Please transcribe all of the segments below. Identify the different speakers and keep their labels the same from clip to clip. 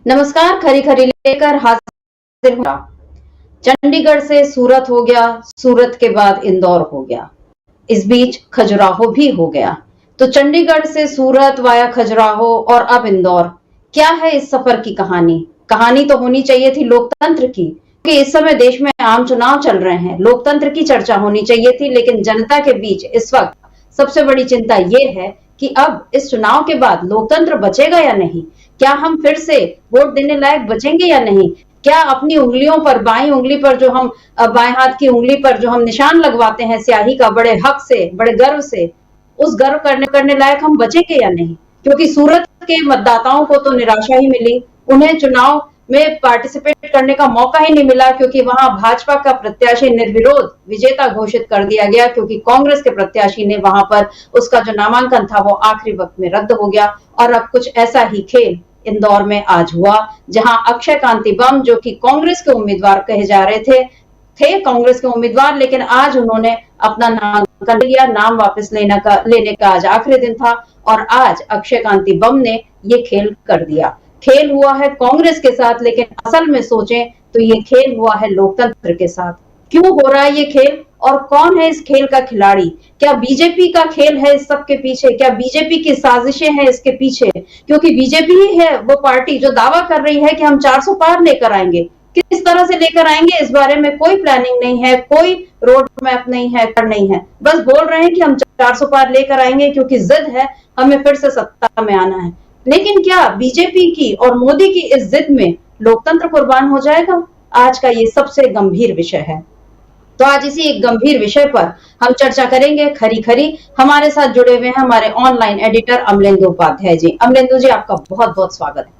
Speaker 1: नमस्कार। खरी खरी लेकर हाजिर हूं। चंडीगढ़ से सूरत हो गया, सूरत के बाद इंदौर हो गया, इस बीच खजुराहो भी हो गया। तो चंडीगढ़ से सूरत वाया खजुराहो और अब इंदौर। क्या है इस सफर की कहानी? कहानी तो होनी चाहिए थी लोकतंत्र की, क्योंकि इस समय देश में आम चुनाव चल रहे हैं। लोकतंत्र की चर्चा होनी चाहिए थी, लेकिन जनता के बीच इस वक्त सबसे बड़ी चिंता ये है कि अब इस चुनाव के बाद लोकतंत्र बचेगा या नहीं। क्या हम फिर से वोट देने लायक बचेंगे या नहीं? क्या अपनी उंगलियों पर, बाईं उंगली पर जो हम, बाएं हाथ की उंगली पर जो हम निशान लगवाते हैं स्याही का, बड़े हक से, बड़े गर्व से, उस गर्व करने लायक हम बचेंगे या नहीं? क्योंकि सूरत के मतदाताओं को तो निराशा ही मिली। उन्हें चुनाव में पार्टिसिपेट करने का मौका ही नहीं मिला, क्योंकि वहां भाजपा का प्रत्याशी निर्विरोध विजेता घोषित कर दिया गया, क्योंकि कांग्रेस के प्रत्याशी ने वहां पर उसका जो नामांकन था वो आखिरी वक्त में रद्द हो गया। और अब कुछ ऐसा ही खेल इंदौर में आज हुआ, जहां अक्षय कांति बम, जो कि कांग्रेस के उम्मीदवार कहे जा रहे थे कांग्रेस के उम्मीदवार, लेकिन आज उन्होंने अपना नामांकन लिया। नाम वापस लेने का आज आखिरी दिन था और आज अक्षय कांति बम ने ये खेल कर दिया। खेल हुआ है कांग्रेस के साथ, लेकिन असल में सोचें तो ये खेल हुआ है लोकतंत्र के साथ। क्यों हो रहा है ये खेल और कौन है इस खेल का खिलाड़ी? क्या बीजेपी का खेल है इस सब के पीछे? क्या बीजेपी की साजिशें हैं इसके पीछे? क्योंकि बीजेपी ही है वो पार्टी जो दावा कर रही है कि हम 400 पार लेकर आएंगे। किस तरह से लेकर आएंगे इस बारे में कोई प्लानिंग नहीं है, कोई रोड मैप नहीं है, नहीं है। बस बोल रहे हैं कि हम 400 पार लेकर आएंगे, क्योंकि जिद है, हमें फिर से सत्ता में आना है। लेकिन क्या बीजेपी की और मोदी की इस जिद में लोकतंत्र कुर्बान हो जाएगा? आज का ये सबसे गंभीर विषय है। तो आज इसी एक गंभीर विषय पर हम चर्चा करेंगे। खरी खरी हमारे साथ जुड़े हुए हैं हमारे ऑनलाइन एडिटर अमलेंदु उपाध्याय जी। अमलेंदु जी, आपका बहुत बहुत स्वागत है।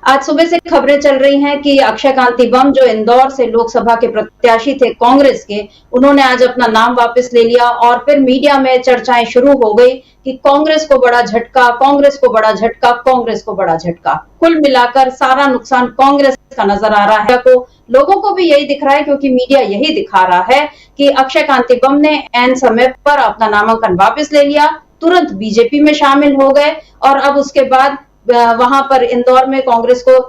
Speaker 1: आज सुबह से खबरें चल रही हैं कि अक्षय कांति बम, जो इंदौर से लोकसभा के प्रत्याशी थे कांग्रेस के, उन्होंने आज अपना नाम वापस ले लिया और फिर मीडिया में चर्चाएं शुरू हो गई कि कांग्रेस को बड़ा झटका, कांग्रेस को बड़ा झटका, कांग्रेस को बड़ा झटका। कुल मिलाकर सारा नुकसान कांग्रेस का नजर आ रहा है। को लोगों को भी यही दिख रहा है, क्योंकि मीडिया यही दिखा रहा है कि अक्षय कांति बम ने एन समय पर अपना नामांकन वापस ले लिया, तुरंत बीजेपी में शामिल हो गए और अब उसके बाद वहां पर इंदौर में कांग्रेस का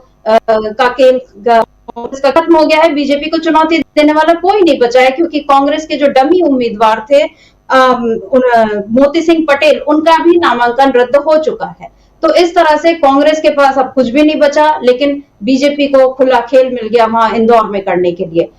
Speaker 1: खत्म हो गया है। बीजेपी को चुनौती देने वाला कोई नहीं बचा है, क्योंकि कांग्रेस के जो डमी उम्मीदवार थे मोती सिंह पटेल, उनका भी नामांकन रद्द हो चुका है। तो इस तरह से कांग्रेस के पास अब कुछ भी नहीं बचा, लेकिन बीजेपी को खुला खेल मिल गया वहां इंदौर में करने के लिए।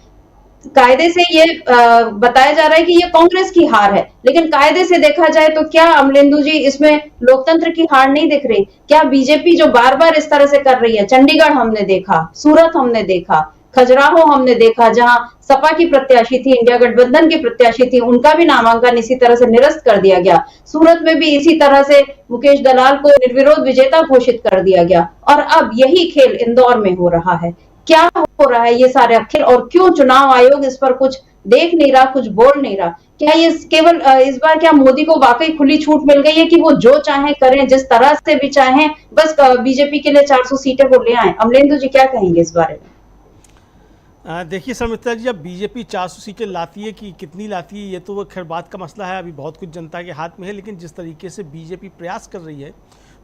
Speaker 1: कायदे से ये बताया जा रहा है कि ये कांग्रेस की हार है, लेकिन कायदे से देखा जाए तो क्या अमलेंदु जी, इसमें लोकतंत्र की हार नहीं दिख रही? क्या बीजेपी जो बार बार इस तरह से कर रही है, चंडीगढ़ हमने देखा, सूरत हमने देखा, खजुराहो हमने देखा, जहां सपा की प्रत्याशी थी, इंडिया गठबंधन की प्रत्याशी थी, उनका भी नामांकन इसी तरह से निरस्त कर दिया गया। सूरत में भी इसी तरह से मुकेश दलाल को निर्विरोध विजेता घोषित कर दिया गया और अब यही खेल इंदौर में हो रहा है। क्या हो रहा है ये सारे अखिल, और क्यों चुनाव आयोग इस पर कुछ देख नहीं रहा, कुछ बोल नहीं रहा? क्या ये केवल इस बार क्या मोदी को वाकई खुली छूट मिल गई है कि वो जो चाहें करें, जिस तरह से भी चाहें, बस बीजेपी के लिए 400 सीटें वो ले आए? अमलेंदु जी, क्या कहेंगे इस बारे में?
Speaker 2: देखिए समिता जी, अब बीजेपी 400 सीटें लाती है कि कितनी लाती है ये तो वो खैर बात का मसला है, अभी बहुत कुछ जनता के हाथ में है। लेकिन जिस तरीके से बीजेपी प्रयास कर रही है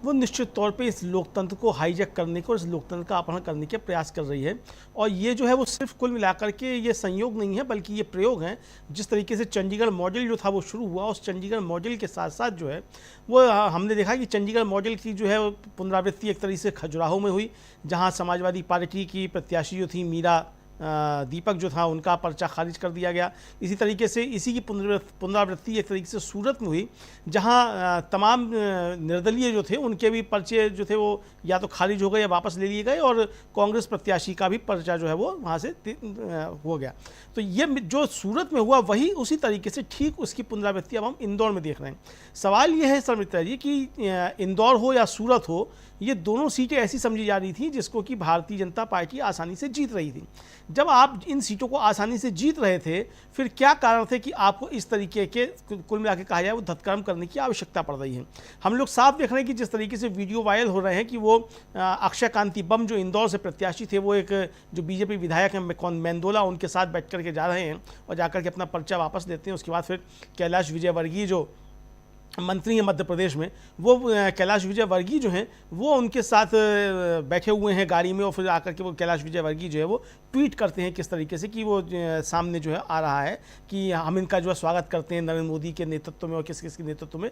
Speaker 2: वो निश्चित तौर पे इस लोकतंत्र को हाईजैक करने को, इस लोकतंत्र का अपहरण करने के प्रयास कर रही है। और ये जो है वो सिर्फ कुल मिलाकर के ये संयोग नहीं है, बल्कि ये प्रयोग हैं। जिस तरीके से चंडीगढ़ मॉडल जो था वो शुरू हुआ, उस चंडीगढ़ मॉडल के साथ साथ जो है वो हमने देखा कि चंडीगढ़ मॉडल की जो है पुनरावृत्ति एक तरीके से खजुराहो में हुई, जहाँ समाजवादी पार्टी की प्रत्याशी जो थी मीरा दीपक जो था, उनका पर्चा खारिज कर दिया गया। इसी तरीके से इसी की पुनरावृत्ति एक तरीके से सूरत में हुई, जहां तमाम निर्दलीय जो थे उनके भी पर्चे जो थे वो या तो खारिज हो गए या वापस ले लिए गए, और कांग्रेस प्रत्याशी का भी पर्चा जो है वो वहां से हो गया। तो ये जो सूरत में हुआ वही उसी तरीके से ठीक उसकी पुनरावृत्ति अब हम इंदौर में देख रहे हैं। सवाल ये है समिता जी कि इंदौर हो या सूरत हो, ये दोनों सीटें ऐसी समझी जा रही थी जिसको कि भारतीय जनता पार्टी आसानी से जीत रही थी। जब आप इन सीटों को आसानी से जीत रहे थे, फिर क्या कारण थे कि आपको इस तरीके के, कुल मिला के कहा जाए, वो धतकर्म करने की आवश्यकता पड़ रही है? हम लोग साफ देख रहे हैं कि जिस तरीके से वीडियो वायरल हो रहे हैं कि वो अक्षय कांति बम जो इंदौर से प्रत्याशी थे, वो एक जो बीजेपी विधायक हैं कौन मेंदोला, उनके साथ बैठ करके जा रहे हैं और जाकर के अपना पर्चा वापस लेते हैं। उसके बाद फिर कैलाश विजयवर्गीय जो मंत्री हैं मध्य प्रदेश में, वो कैलाश विजयवर्गीय जो हैं वो उनके साथ बैठे हुए हैं गाड़ी में, और फिर आकर के वो कैलाश विजयवर्गीय जो है वो ट्वीट करते हैं किस तरीके से कि वो सामने जो है आ रहा है कि हम इनका जो है स्वागत करते हैं नरेंद्र मोदी के नेतृत्व में और किस किस के नेतृत्व में।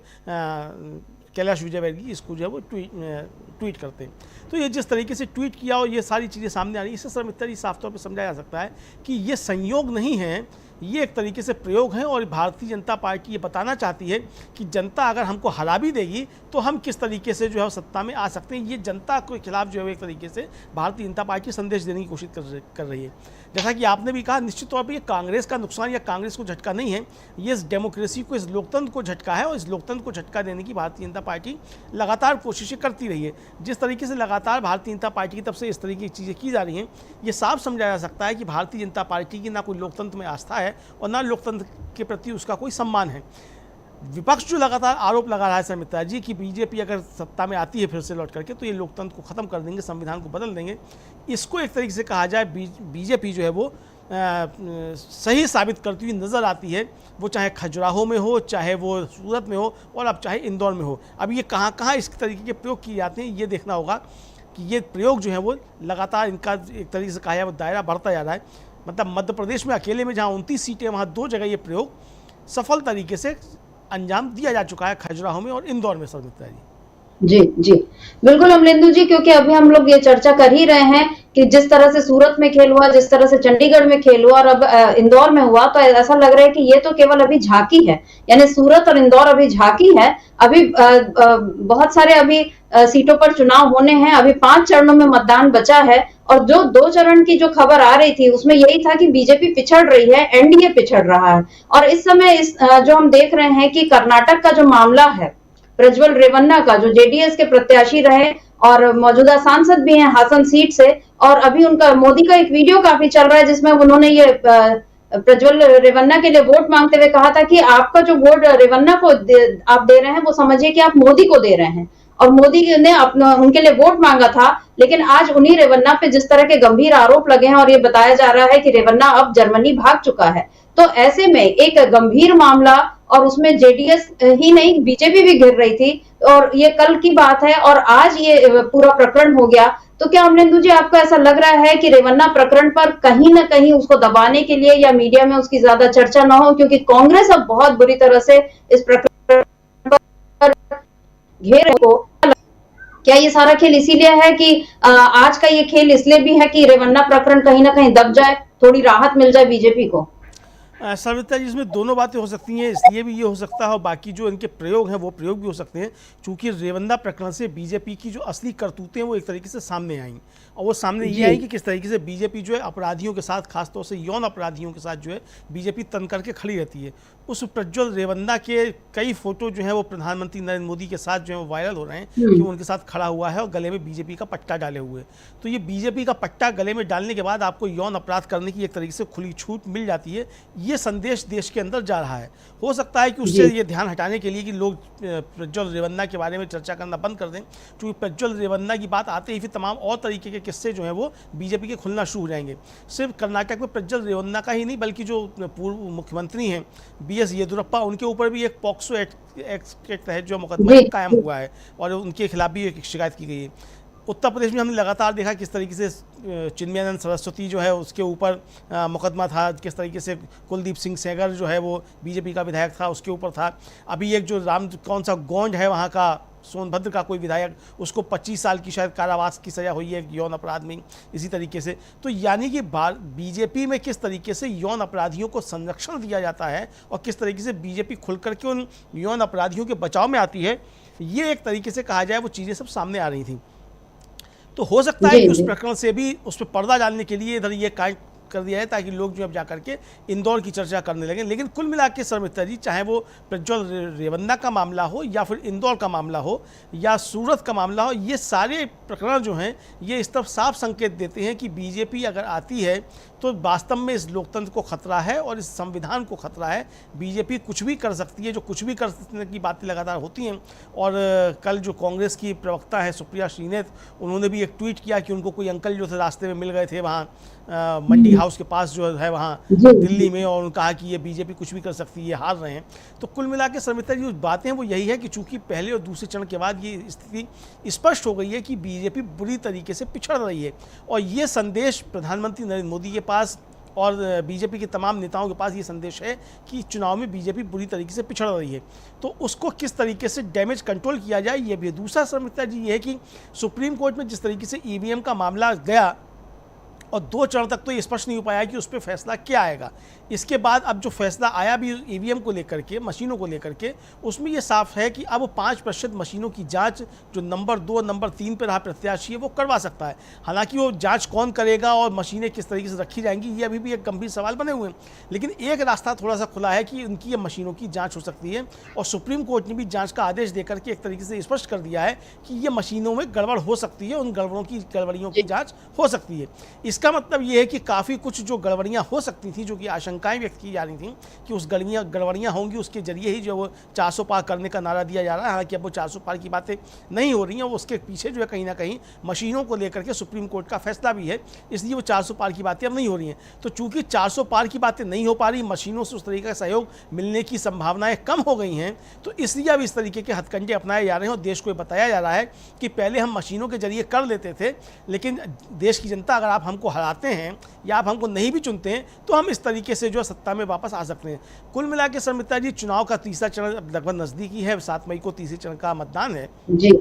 Speaker 2: कैलाश विजयवर्गीय इसको जो है वो ट्वीट करते हैं। तो ये जिस तरीके से ट्वीट किया और ये सारी चीज़ें सामने आ रही है, इससे सर मित्तर जी साफ तौर पर समझा जा सकता है कि ये संयोग नहीं है, ये एक तरीके से प्रयोग है। और भारतीय जनता पार्टी ये बताना चाहती है कि जनता अगर हमको हरा भी देगी तो हम किस तरीके से जो है सत्ता में आ सकते हैं। ये जनता के खिलाफ जो है एक तरीके से भारतीय जनता पार्टी संदेश देने की कोशिश कर रही है। जैसा कि आपने भी कहा, निश्चित तौर पर ये कांग्रेस का नुकसान या कांग्रेस को झटका नहीं है, ये इस डेमोक्रेसी को, इस लोकतंत्र को झटका है। और इस लोकतंत्र को झटका देने की भारतीय जनता पार्टी लगातार कोशिशें करती रही है। जिस तरीके से लगातार भारतीय जनता पार्टी की तरफ से इस तरीके की चीज़ें की जा रही हैं, ये साफ समझा जा सकता है कि भारतीय जनता पार्टी की ना कोई लोकतंत्र में आस्था है और ना लोकतंत्र के प्रति उसका कोई सम्मान है। विपक्ष जो लगातार आरोप लगा रहा है सर मित्रा जी कि बीजेपी अगर सत्ता में आती है फिर से लौट करके तो ये लोकतंत्र को ख़त्म कर देंगे, संविधान को बदल देंगे, इसको एक तरीके से कहा जाए बीजेपी जो है वो सही साबित करती हुई नज़र आती है। वो चाहे खजुराहो में हो, चाहे वो सूरत में हो, और अब चाहे इंदौर में हो। अब ये कहाँ कहाँ इस तरीके के प्रयोग किए जाते हैं, ये देखना होगा कि ये प्रयोग जो है वो लगातार इनका एक तरीके से कहा जाए वो दायरा बढ़ता जा रहा है। मतलब मध्य प्रदेश में अकेले में जहाँ 29 सीटें, वहाँ 2 जगह ये प्रयोग सफल तरीके से अंजाम दिया जा चुका है, खजुराहो में और इंदौर में। सर मित्रा जी
Speaker 1: जी बिल्कुल अमलेंदु जी, क्योंकि अभी हम लोग ये चर्चा कर ही रहे हैं कि जिस तरह से सूरत में खेल हुआ, जिस तरह से चंडीगढ़ में खेल हुआ और अब इंदौर में हुआ, तो ऐसा लग रहा है कि ये तो केवल अभी झांकी है, यानी सूरत और इंदौर अभी झांकी है। अभी बहुत सारे अभी सीटों पर चुनाव होने हैं, अभी 5 चरणों में मतदान बचा है। और जो 2 चरण की जो खबर आ रही थी उसमें यही था कि बीजेपी पिछड़ रही है, एनडीए पिछड़ रहा है। और इस समय जो हम देख रहे हैं कि कर्नाटक का जो मामला है, प्रज्वल रेवन्ना का, जो जेडीएस के प्रत्याशी रहे और मौजूदा सांसद भी हैं हासन सीट से, और अभी उनका मोदी का एक वीडियो काफी चल रहा है जिसमें उन्होंने ये प्रज्वल रेवन्ना के लिए वोट मांगते हुए कहा था कि आपका जो वोट रेवन्ना को आप दे रहे हैं वो समझिए कि आप मोदी को दे रहे हैं। और मोदी ने उनके लिए वोट मांगा था, लेकिन आज उन्हीं रेवन्ना पे जिस तरह के गंभीर आरोप लगे हैं और ये बताया जा रहा है कि रेवन्ना अब जर्मनी भाग चुका है, तो ऐसे में एक गंभीर मामला, और उसमें जेडीएस ही नहीं बीजेपी भी घिर रही थी, और ये कल की बात है और आज ये पूरा प्रकरण हो गया। तो क्या अमलेंदु जी आपको ऐसा लग रहा है कि रेवन्ना प्रकरण पर कहीं ना कहीं उसको दबाने के लिए या मीडिया में उसकी ज्यादा चर्चा ना हो, क्योंकि कांग्रेस अब बहुत बुरी तरह से इस प्रकरण पर घेरे को, क्या ये सारा खेल इसीलिए है कि आज का ये खेल इसलिए भी है कि रेवन्ना प्रकरण कहीं ना कहीं दब जाए, थोड़ी राहत मिल जाए बीजेपी को?
Speaker 2: सर मित्रा जी, इसमें दोनों बातें हो सकती हैं, इसलिए भी ये हो सकता है और बाकी जो इनके प्रयोग हैं वो प्रयोग भी हो सकते हैं। चूंकि रेवन्ना प्रकरण से बीजेपी की जो असली करतूतें हैं वो एक तरीके से सामने आई, और वो सामने ये आई कि किस तरीके से बीजेपी जो है अपराधियों के साथ, खासतौर से यौन अपराधियों के साथ जो है बीजेपी तन करके खड़ी रहती है। उस प्रज्वल रेवन्ना के कई फोटो जो है वो प्रधानमंत्री नरेंद्र मोदी के साथ जो है वायरल हो रहे हैं कि उनके साथ खड़ा हुआ है और गले में बीजेपी का पट्टा डाले हुए। तो ये बीजेपी का पट्टा गले में डालने के बाद आपको यौन अपराध करने की एक तरीके से खुली छूट मिल जाती है, ये संदेश देश के अंदर जा रहा है। हो सकता है कि उससे ये ध्यान हटाने के लिए कि लोग प्रज्वल रेवन्ना के बारे में चर्चा करना बंद कर दें, क्योंकि प्रज्वल रेवन्ना की बात आते ही फिर तमाम और तरीके के किस्से जो हैं वो बीजेपी के खुलना शुरू हो जाएंगे। सिर्फ कर्नाटक में प्रज्वल रेवन्ना का ही नहीं, बल्कि जो पूर्व मुख्यमंत्री हैं बीएस येदियुरप्पा, उनके ऊपर भी एक पॉक्सो एक्ट के तहत जो मुकदमा कायम हुआ है और उनके खिलाफ भी एक शिकायत की गई है। उत्तर प्रदेश में हमने लगातार देखा किस तरीके से चिन्मयानंद सरस्वती जो है उसके ऊपर मुकदमा था, किस तरीके से कुलदीप सिंह सेंगर जो है वो बीजेपी का विधायक था, उसके ऊपर था। अभी एक जो कौन सा गोंड है वहाँ का, सोनभद्र का कोई विधायक, उसको 25 साल की शायद कारावास की सज़ा हुई है यौन अपराध में, इसी तरीके से। तो यानी कि बीजेपी में किस तरीके से यौन अपराधियों को संरक्षण दिया जाता है और किस तरीके से बीजेपी खुल करके उन यौन अपराधियों के बचाव में आती है, ये एक तरीके से कहा जाए वो चीज़ें सब सामने आ रही थी। तो हो सकता है कि उस प्रकरण से भी उस पर पर्दा डालने के लिए इधर ये कांड कर दिया है ताकि लोग जो अब जाकर के इंदौर की चर्चा करने लगे। लेकिन कुल मिला के सर मित्रा जी, चाहे वो प्रज्वल रेवन्ना का मामला हो या फिर इंदौर का मामला हो या सूरत का मामला हो, ये सारे प्रकरण जो हैं ये इस तरफ साफ संकेत देते हैं कि बीजेपी अगर आती है तो वास्तव में इस लोकतंत्र को खतरा है और इस संविधान को खतरा है। बीजेपी कुछ भी कर सकती है, जो कुछ भी करने की बातें लगातार होती हैं। और कल जो कांग्रेस की प्रवक्ता है सुप्रिया श्रीनेत, उन्होंने भी एक ट्वीट किया कि उनको कोई अंकल जो थे रास्ते में मिल गए थे वहाँ मंडी हाउस के पास जो है वहाँ दिल्ली में, और उन्होंने कहा कि ये बीजेपी कुछ भी कर सकती है, ये हार रहे हैं। तो कुल मिला के शर्मिष्ठा जी जो बातें हैं वो यही है कि चूंकि पहले और दूसरे चरण के बाद ये स्थिति स्पष्ट हो गई है कि बीजेपी बुरी तरीके से पिछड़ रही है, और ये संदेश प्रधानमंत्री नरेंद्र मोदी के पास और बीजेपी के तमाम नेताओं के पास ये संदेश है कि चुनाव में बीजेपी बुरी तरीके से पिछड़ रही है। तो उसको किस तरीके से डैमेज कंट्रोल किया जाए, ये भी। दूसरा शर्मिष्ठा जी ये है कि सुप्रीम कोर्ट में जिस तरीके से ईवीएम का मामला गया और 2 चरण तक तो ये स्पष्ट नहीं हो पाया कि उस पर फैसला क्या आएगा। इसके बाद अब जो फैसला आया भी ईवीएम को लेकर के, मशीनों को लेकर के, उसमें ये साफ है कि अब 5% मशीनों की जांच जो नंबर 2 नंबर 3 पर रहा प्रत्याशी है वो करवा सकता है। हालांकि वो जांच कौन करेगा और मशीनें किस तरीके से रखी जाएंगी, ये अभी भी एक गंभीर सवाल बने हुए हैं। लेकिन एक रास्ता थोड़ा सा खुला है कि उनकी मशीनों की जाँच हो सकती है, और सुप्रीम कोर्ट ने भी जाँच का आदेश देकर के एक तरीके से स्पष्ट कर दिया है कि ये मशीनों में गड़बड़ हो सकती है, उन गड़बड़ियों की जाँच हो सकती है। इसका मतलब ये है कि काफ़ी कुछ जो गड़बड़ियाँ हो सकती थी, जो कि आशंकाएं व्यक्त की जा रही थी कि उस गड़बड़ियाँ होंगी, उसके जरिए ही जो वो 400 पार करने का नारा दिया जा रहा है। हालांकि अब वो 400 पार की बातें नहीं हो रही हैं, वो उसके पीछे जो है कहीं ना कहीं मशीनों को लेकर के सुप्रीम कोर्ट का फैसला भी है, इसलिए वो 400 पार की बातें अब नहीं हो रही हैं। तो चूंकि 400 पार की बातें नहीं हो पा रही, मशीनों से उस तरीके का सहयोग मिलने की संभावनाएं कम हो गई हैं, तो इसलिए अब इस तरीके के हथकंडे अपनाए जा रहे हैं और देश को बताया जा रहा है कि पहले हम मशीनों के जरिए कर लेते थे, लेकिन देश की जनता अगर आप हमको हराते हैं या आप हमको नहीं भी चुनते हैं तो हम इस तरीके से जो सत्ता में वापस आ सकते हैं। कुल मिला के शर्मिष्ठा जी, चुनाव का तीसरा चरण लगभग नज़दीकी है, 7 मई को तीसरे चरण का मतदान है
Speaker 1: जी।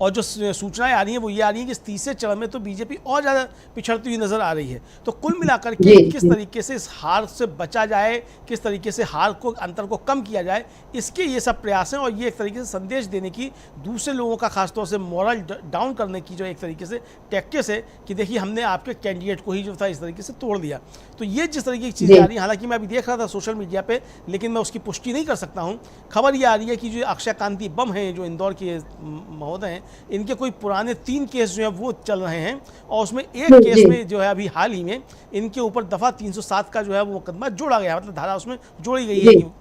Speaker 2: और जो सूचनाएं आ रही हैं वो ये आ रही हैं कि इस तीसरे चरण में तो बीजेपी और ज़्यादा पिछड़ती हुई नज़र आ रही है। तो कुल मिलाकर के किस तरीके से इस हार से बचा जाए, किस तरीके से हार को, अंतर को कम किया जाए, इसके ये सब प्रयास हैं। और ये एक तरीके से संदेश देने की, दूसरे लोगों का खासतौर से मोरल डाउन करने की जो एक तरीके से टैक्टिस है कि देखिए हमने आपके कैंडिडेट को ही जो था इस तरीके से तोड़ दिया। तो ये जिस तरीके की चीज़ें आ रही हैं, हालांकि मैं अभी देख रहा था सोशल मीडिया पर, लेकिन मैं उसकी पुष्टि नहीं कर सकता हूँ। खबर ये आ रही है कि जो अक्षय कांति बम हैं, जो इंदौर के महोदय हैं, इनके कोई पुराने 3 केस जो है वो चल रहे हैं, और उसमें एक केस में जो है अभी हाल ही में इनके ऊपर दफा 307 का जो है वो मुकदमा जोड़ा गया, मतलब धारा उसमें जोड़ी गई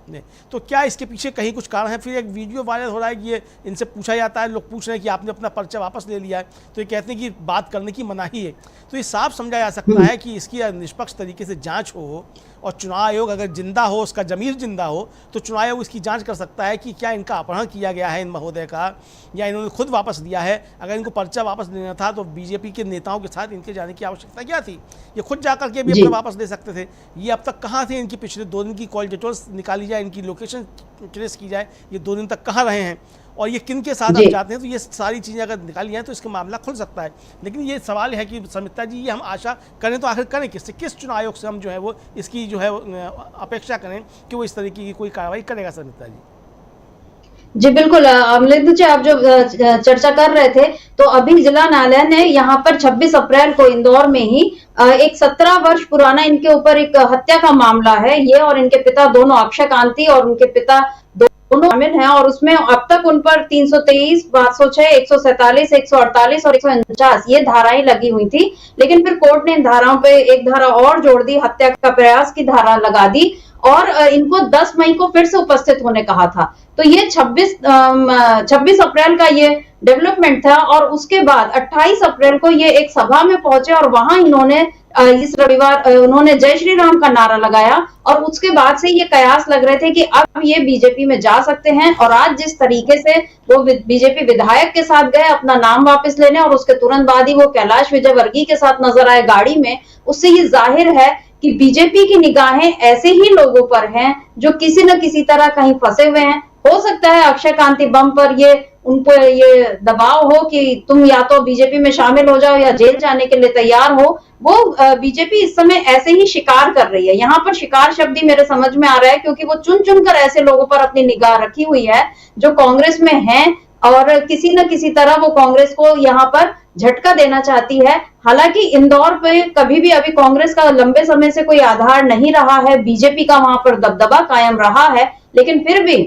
Speaker 2: है। तो क्या इसके पीछे कहीं कुछ कारण है? फिर एक वीडियो वायरल हो रहा है कि ये इनसे पूछा जाता है, लोग पूछ रहे हैं कि आपने अपना पर्चा वापस ले लिया है, तो ये कहते हैं कि बात करने की मनाही है। तो ये साफ समझा जा सकता है कि इसकी निष्पक्ष तरीके से जाँच हो, और चुनाव आयोग अगर जिंदा हो, उसका जमीर जिंदा हो, तो चुनाव आयोग इसकी जांच कर सकता है कि क्या इनका अपहरण किया गया है इन महोदय का, या इन्होंने खुद वापस दिया है। अगर इनको पर्चा वापस लेना था तो बीजेपी के नेताओं के साथ इनके जाने की आवश्यकता क्या थी? ये खुद जाकर के भी अपना वापस ले सकते थे। ये अब तक कहाँ थे? इनकी पिछले 2 दिन की कॉल डिटेल्स निकाली जाए, इनकी लोकेशन ट्रेस की जाए, ये 2 दिन तक कहाँ रहे हैं और ये किन के साथ अब जाते हैं। तो ये सारी चीज़ें अगर निकाली जाए तो इसका मामला खुल सकता है। लेकिन ये सवाल है कि शर्मिष्ठा जी, ये हम आशा करें तो आखिर करें किससे? किस चुनाव आयोग से हम जो है वो इसकी जो है अपेक्षा करें कि वो इस तरीके की कोई कार्रवाई करेगा? शर्मिष्ठा जी
Speaker 1: जी बिल्कुल। अमलेंदु जी, आप जो चर्चा कर रहे थे, तो अभी जिला न्यायालय ने यहाँ पर 26 अप्रैल को इंदौर में ही एक 17 वर्ष पुराना इनके ऊपर एक हत्या का मामला है, ये और इनके पिता दोनों, अक्षय कांति और उनके पिता दोनों शामिल हैं, और उसमें अब तक उन पर 323, 506, 147, 148 और 149 ये धाराएं लगी हुई थी। लेकिन फिर कोर्ट ने इन धाराओं पे एक धारा और जोड़ दी, हत्या का प्रयास की धारा लगा दी, और इनको 10 मई को फिर से उपस्थित होने कहा था। तो ये 26 अप्रैल का ये डेवलपमेंट था, और उसके बाद 28 अप्रैल को ये एक सभा में पहुंचे और वहां इन्होंने इस रविवार उन्होंने जय श्री राम का नारा लगाया, और उसके बाद से ये कयास लग रहे थे कि अब ये बीजेपी में जा सकते हैं। और आज जिस तरीके से वो बीजेपी विधायक के साथ गए अपना नाम वापस लेने, और उसके तुरंत बाद ही वो कैलाश विजयवर्गीय के साथ नजर आए गाड़ी में, उससे ये जाहिर है कि बीजेपी की निगाहें ऐसे ही लोगों पर हैं जो किसी न किसी तरह कहीं फंसे हुए हैं। हो सकता है अक्षय कांति बम पर ये उन पर ये दबाव हो कि तुम या तो बीजेपी में शामिल हो जाओ या जेल जाने के लिए तैयार हो। वो बीजेपी इस समय ऐसे ही शिकार कर रही है। यहाँ पर शिकार शब्द ही मेरे समझ में आ रहा है, क्योंकि वो चुन चुन कर ऐसे लोगों पर अपनी निगाह रखी हुई है जो कांग्रेस में हैं, और किसी न किसी तरह वो कांग्रेस को यहाँ पर झटका देना चाहती है। हालांकि इंदौर पे कभी भी अभी कांग्रेस का लंबे समय से कोई आधार नहीं रहा है, बीजेपी का वहां पर दबदबा कायम रहा है, लेकिन फिर भी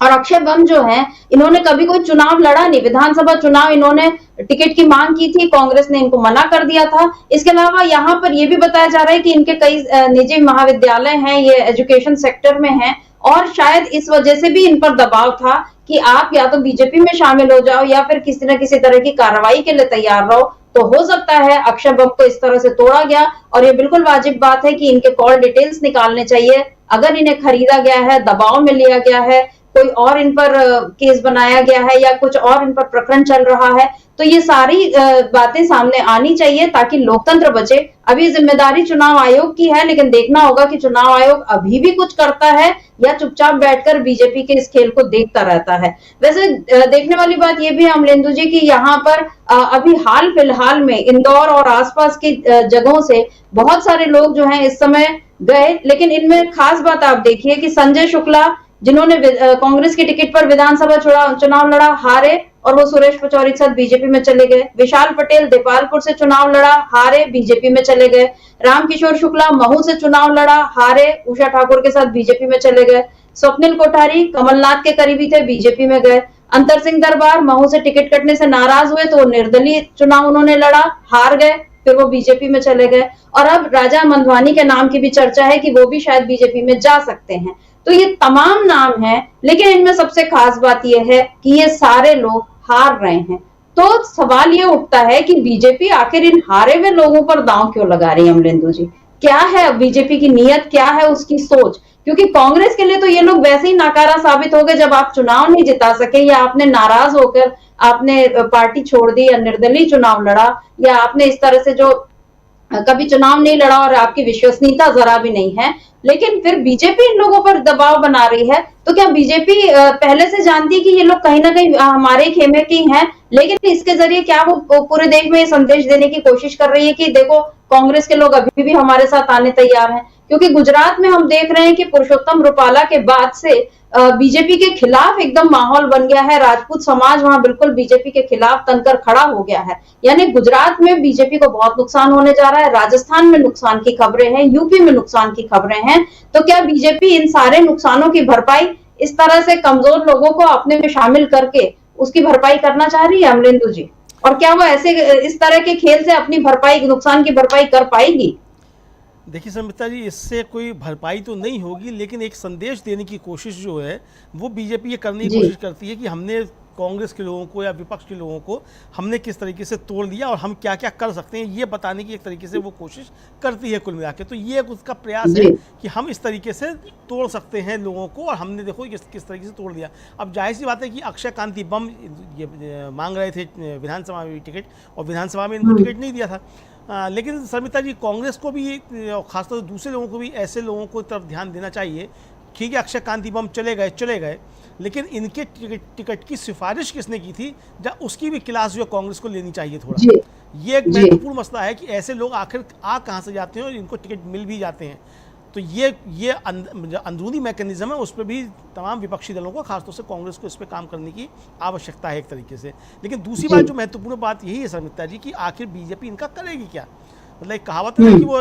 Speaker 1: और अक्षय बम जो है, इन्होंने कभी कोई चुनाव लड़ा नहीं, विधानसभा चुनाव इन्होंने टिकट की मांग की थी, कांग्रेस ने इनको मना कर दिया था। इसके अलावा यहाँ पर यह भी बताया जा रहा है कि इनके कई निजी महाविद्यालय हैं, ये एजुकेशन सेक्टर में हैं, और शायद इस वजह से भी इन पर दबाव था कि आप या तो बीजेपी में शामिल हो जाओ या फिर किसी न किसी तरह की कार्रवाई के लिए तैयार रहो। तो हो सकता है अक्षय बम को इस तरह से तोड़ा गया, और ये बिल्कुल वाजिब बात है कि इनके कॉल डिटेल्स निकालने चाहिए। अगर इन्हें खरीदा गया है, दबाव में लिया गया है, कोई और इन पर केस बनाया गया है या कुछ और इन पर प्रकरण चल रहा है, तो ये सारी बातें सामने आनी चाहिए ताकि लोकतंत्र बचे। अभी जिम्मेदारी चुनाव आयोग की है, लेकिन देखना होगा कि चुनाव आयोग अभी भी कुछ करता है या चुपचाप बैठकर बीजेपी के इस खेल को देखता रहता है। वैसे देखने वाली बात यह भी है अमलेंदु जी कि यहाँ पर अभी हाल फिलहाल में इंदौर और आसपास की जगहों से बहुत सारे लोग जो हैं इस समय गए, लेकिन इनमें खास बात आप देखिए कि संजय शुक्ला, जिन्होंने कांग्रेस की टिकट पर विधानसभा चुनाव लड़ा, हारे और वो सुरेश पचौरी के साथ बीजेपी में चले गए। विशाल पटेल देपालपुर से चुनाव लड़ा, हारे, बीजेपी में चले गए। रामकिशोर शुक्ला महू से चुनाव लड़ा, हारे, उषा ठाकुर के साथ बीजेपी में चले गए। स्वप्निल कोठारी कमलनाथ के करीबी थे, बीजेपी में गए। अंतर सिंह दरबार महू से टिकट कटने से नाराज हुए तो निर्दलीय चुनाव उन्होंने लड़ा, हार गए, फिर वो बीजेपी में चले गए। और अब राजा मंधवानी के नाम की भी चर्चा है कि वो भी शायद बीजेपी में जा सकते हैं। तो ये तमाम नाम हैं, लेकिन इनमें सबसे खास बात यह है कि ये सारे लोग हार रहे हैं। तो सवाल ये उठता है कि बीजेपी आखिर इन हारे हुए लोगों पर दांव क्यों लगा रही है अमलेंदु जी? क्या है बीजेपी की नीयत, क्या है उसकी सोच? क्योंकि कांग्रेस के लिए तो ये लोग वैसे ही नाकारा साबित हो गए जब आप चुनाव नहीं जिता सके, या आपने नाराज होकर आपने पार्टी छोड़ दी या निर्दलीय चुनाव लड़ा, या आपने इस तरह से जो कभी चुनाव नहीं लड़ा और आपकी विश्वसनीयता जरा भी नहीं है, लेकिन फिर बीजेपी इन लोगों पर दबाव बना रही है। तो क्या बीजेपी पहले से जानती है कि ये लोग कहीं ना कहीं हमारे खेमे की हैं, लेकिन इसके जरिए क्या वो पूरे देश में ये संदेश देने की कोशिश कर रही है कि देखो कांग्रेस के लोग अभी भी हमारे साथ आने तैयार हैं? क्योंकि गुजरात में हम देख रहे हैं कि पुरुषोत्तम रूपाला के बाद से बीजेपी के खिलाफ एकदम माहौल बन गया है। राजपूत समाज वहां बिल्कुल बीजेपी के खिलाफ तनकर खड़ा हो गया है। यानी गुजरात में बीजेपी को बहुत नुकसान होने जा रहा है, राजस्थान में नुकसान की खबरें हैं, यूपी में नुकसान की खबरें हैं। तो क्या बीजेपी इन सारे नुकसानों की भरपाई इस तरह से कमजोर लोगों को अपने में शामिल करके उसकी भरपाई करना चाह रही है अमलेंदु जी? और क्या वो ऐसे इस तरह के खेल से अपनी भरपाई, नुकसान की भरपाई कर पाएगी?
Speaker 2: देखिए संमित्रा जी, इससे कोई भरपाई तो नहीं होगी, लेकिन एक संदेश देने की कोशिश जो है वो बीजेपी ये करने की कोशिश करती है कि हमने कांग्रेस के लोगों को या विपक्ष के लोगों को हमने किस तरीके से तोड़ दिया और हम क्या क्या कर सकते हैं, ये बताने की एक तरीके से वो कोशिश करती है कुल मिला के। तो ये उसका प्रयास है कि हम इस तरीके से तोड़ सकते हैं लोगों को, और हमने देखो किस तरीके से तोड़ दिया। अब जाहिर सी बात है कि अक्षय कांति बम ये मांग रहे थे विधानसभा में टिकट, और विधानसभा में इनको टिकट नहीं दिया था। लेकिन शर्मिता जी, कांग्रेस को भी खासतौर से दूसरे लोगों को भी ऐसे लोगों को तरफ ध्यान देना चाहिए। ठीक है, अक्षय कांति बम चले गए, लेकिन इनके टिकट की सिफारिश किसने की थी, उसकी भी क्लास जो कांग्रेस को लेनी चाहिए थोड़ा। ये एक महत्वपूर्ण मसला है कि ऐसे लोग आखिर कहाँ से जाते हैं और इनको टिकट मिल भी जाते हैं। तो ये अंदरूनी मैकेनिज्म है, उस पर भी तमाम विपक्षी दलों को, खासतौर से कांग्रेस को, इस पर काम करने की आवश्यकता है एक तरीके से। लेकिन दूसरी बात, जो महत्वपूर्ण बात यही है शर्मिता जी कि आखिर बीजेपी इनका करेगी क्या? मतलब एक कहावत है कि वो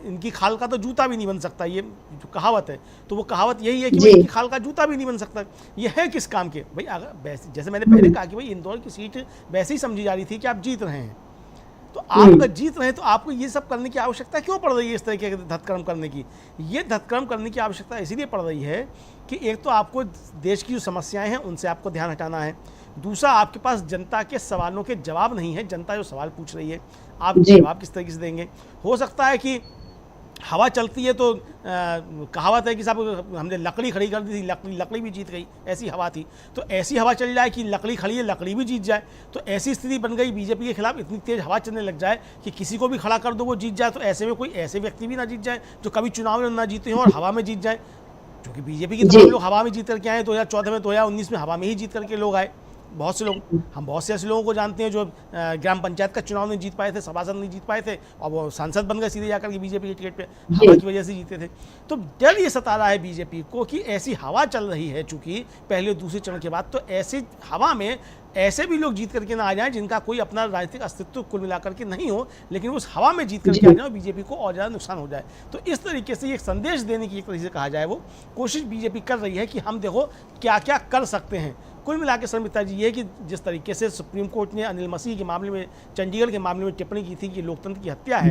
Speaker 2: इनकी खाल का तो जूता भी नहीं बन सकता, ये जो कहावत है, तो वो कहावत यही है कि भाई इनकी खाल का जूता भी नहीं बन सकता। ये है किस काम के भाई? अगर जैसे मैंने पहले कहा कि भाई इंदौर की सीट वैसे ही समझी जा रही थी कि आप जीत रहे हैं, तो आप अगर जीत रहे हैं तो आपको ये सब करने की आवश्यकता क्यों पड़ रही है? इस तरीके के धतकर्म करने की, ये धतकर्म करने की आवश्यकता इसीलिए पड़ रही है कि एक तो आपको देश की जो समस्याएं हैं उनसे आपको ध्यान हटाना है, दूसरा आपके पास जनता के सवालों के जवाब नहीं है। जनता जो सवाल पूछ रही है, आप जवाब किस तरीके से देंगे? हो सकता है कि हवा चलती है तो कहावत है कि साहब हमने लकड़ी खड़ी कर दी थी, लकड़ी भी जीत गई, ऐसी हवा थी। तो ऐसी हवा चल जाए कि लकड़ी खड़ी है, लकड़ी भी जीत जाए, तो ऐसी स्थिति बन गई बीजेपी के खिलाफ, इतनी तेज हवा चलने लग जाए कि किसी को भी खड़ा कर दो वो जीत जाए। तो ऐसे में कोई ऐसे व्यक्ति भी ना जीत जाए जो कभी चुनाव में ना जीते हों और हवा में जीत जाए, क्योंकि बीजेपी के तमाम लोग हवा में जीत करके आए। 2014 में, 2019 में हवा में ही जीत करके लोग आए। बहुत से लोग, हम बहुत से ऐसे लोगों को जानते हैं जो ग्राम पंचायत का चुनाव नहीं जीत पाए थे, सभासद नहीं जीत पाए थे, और वो सांसद बन गए सीधे जाकर के बीजेपी के टिकट पे, हवा की वजह से जीते थे। तो डर ये सता रहा है बीजेपी को कि ऐसी हवा चल रही है चूंकि पहले दूसरे चरण के बाद, तो ऐसी हवा में ऐसे भी लोग जीत करके ना आ जाएं जिनका कोई अपना राजनीतिक अस्तित्व कुल मिलाकर के नहीं हो, लेकिन उस हवा में जीत करके आ जाए और बीजेपी को और ज़्यादा नुकसान हो जाए। तो इस तरीके से एक संदेश देने की, एक तरीके से कहा जाए, वो कोशिश बीजेपी कर रही है कि हम देखो क्या क्या कर सकते हैं। कुल मिला के शर्मिष्ठा जी, ये कि जिस तरीके से सुप्रीम कोर्ट ने अनिल मसीह के मामले में, चंडीगढ़ के मामले में टिप्पणी की थी कि लोकतंत्र की हत्या है,